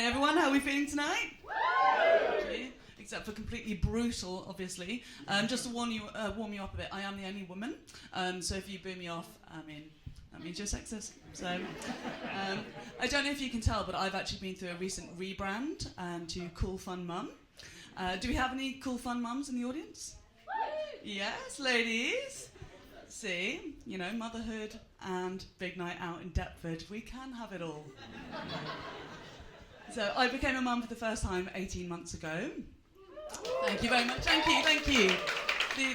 Hey everyone, how are we feeling tonight? Except for completely brutal, obviously. Just to warm you up a bit, I am the only woman. So if you boo me off, that means you're sexist. So I don't know if you can tell, but I've actually been through a recent rebrand to Cool Fun Mum. Do we have any Cool Fun Mums in the audience? Yes, ladies. See, you know, motherhood and big night out in Deptford. We can have it all. So I became a mum for the first time 18 months ago. Thank you very much. Thank you.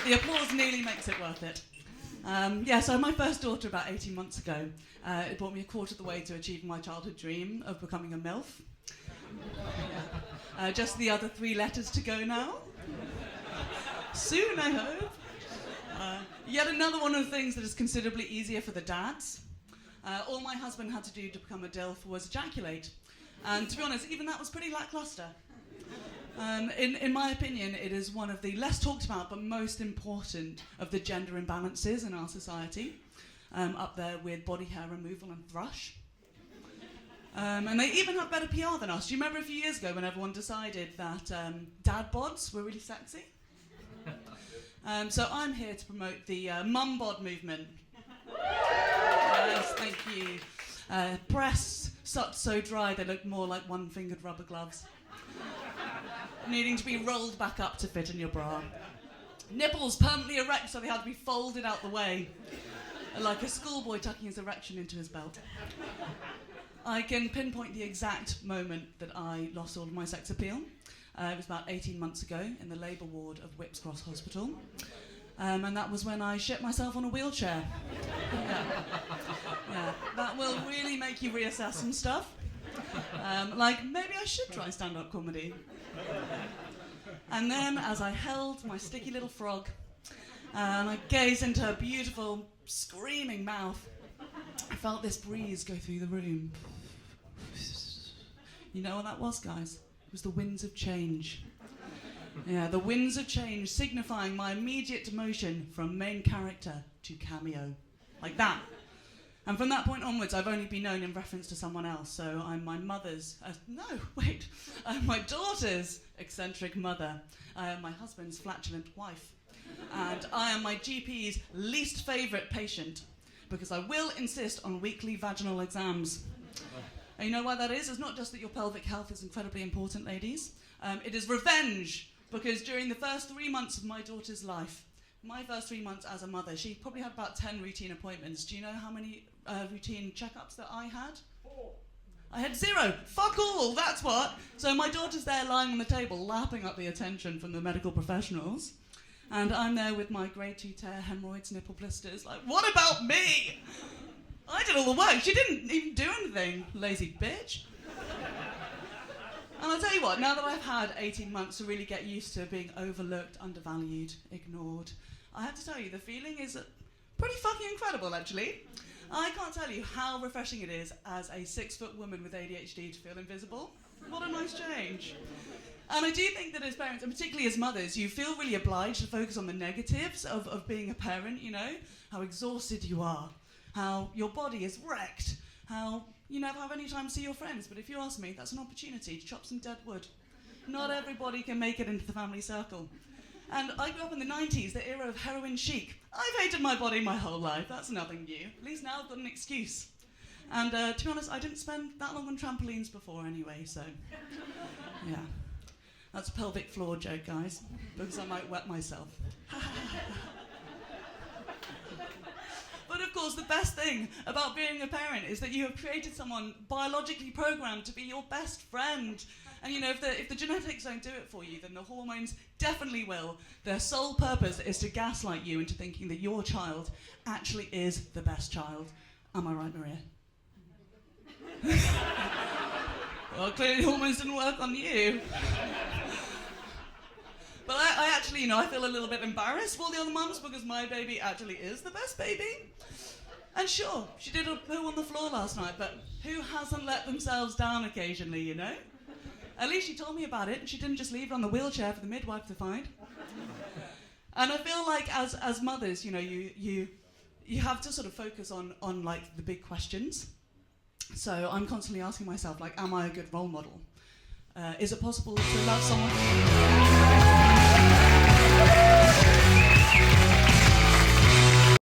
The applause nearly makes it worth it. So I had my first daughter about 18 months ago. It brought me a quarter of the way to achieving my childhood dream of becoming a MILF. Just the other 3 letters to go now. Soon, I hope. Yet another one of the things that is considerably easier for the dads. All my husband had to do to become a DILF was ejaculate. And to be honest, even that was pretty lackluster. In my opinion, it is one of the less talked about but most important of the gender imbalances in our society, up there with body hair removal and thrush. And they even have better PR than us. Do you remember a few years ago when everyone decided that dad bods were really sexy? So I'm here to promote the mum bod movement. Yes, thank you. Breasts sucked so dry they look more like one-fingered rubber gloves, needing to be rolled back up to fit in your bra. Nipples permanently erect so they had to be folded out the way, like a schoolboy tucking his erection into his belt. I can pinpoint the exact moment that I lost all of my sex appeal. It was about 18 months ago in the labour ward of Whipps Cross Hospital. And that was when I shit myself on a wheelchair. Yeah, that will really make you reassess some stuff. Like, maybe I should try stand-up comedy. And then, as I held my sticky little frog, and I gazed into her beautiful, screaming mouth, I felt this breeze go through the room. You know what that was, guys? It was the winds of change. Yeah, the winds of change signifying my immediate demotion from main character to cameo. Like that. And from that point onwards, I've only been known in reference to someone else. So I'm my my daughter's eccentric mother. I am my husband's flatulent wife. And I am my GP's least favourite patient, because I will insist on weekly vaginal exams. And you know why that is? It's not just that your pelvic health is incredibly important, ladies. It is revenge. Because during the first 3 months of my daughter's life, my first 3 months as a mother, she probably had about 10 routine appointments. Do you know how many routine checkups that I had? 4. I had 0. Fuck all, that's what. So my daughter's there lying on the table, lapping up the attention from the medical professionals. And I'm there with my grade 2 tear, hemorrhoids, nipple blisters, like, what about me? I did all the work. She didn't even do anything, lazy bitch. And I'll tell you what, now that I've had 18 months to really get used to being overlooked, undervalued, ignored, I have to tell you, the feeling is pretty fucking incredible, actually. I can't tell you how refreshing it is as a 6-foot woman with ADHD to feel invisible. What a nice change. And I do think that as parents, and particularly as mothers, you feel really obliged to focus on the negatives of being a parent, you know? How exhausted you are, how your body is wrecked, how you never have any time to see your friends, but if you ask me, that's an opportunity to chop some dead wood. Not everybody can make it into the family circle. And I grew up in the 90s, the era of heroin chic. I've hated my body my whole life, that's nothing new. At least now I've got an excuse. And to be honest, I didn't spend that long on trampolines before anyway, so yeah. That's a pelvic floor joke, guys, because I might wet myself. But of course, the best thing about being a parent is that you have created someone biologically programmed to be your best friend. And you know, if the genetics don't do it for you, then the hormones definitely will. Their sole purpose is to gaslight you into thinking that your child actually is the best child. Am I right, Maria? Well, clearly the hormones didn't work on you. But I actually, you know, I feel a little bit embarrassed for all the other mums because my baby actually is the best baby. And sure, she did a poo on the floor last night, but who hasn't let themselves down occasionally, you know? At least she told me about it and she didn't just leave it on the wheelchair for the midwife to find. And I feel like as mothers, you know, you have to sort of focus on like the big questions. So I'm constantly asking myself, like, am I a good role model? Is it possible to love someone?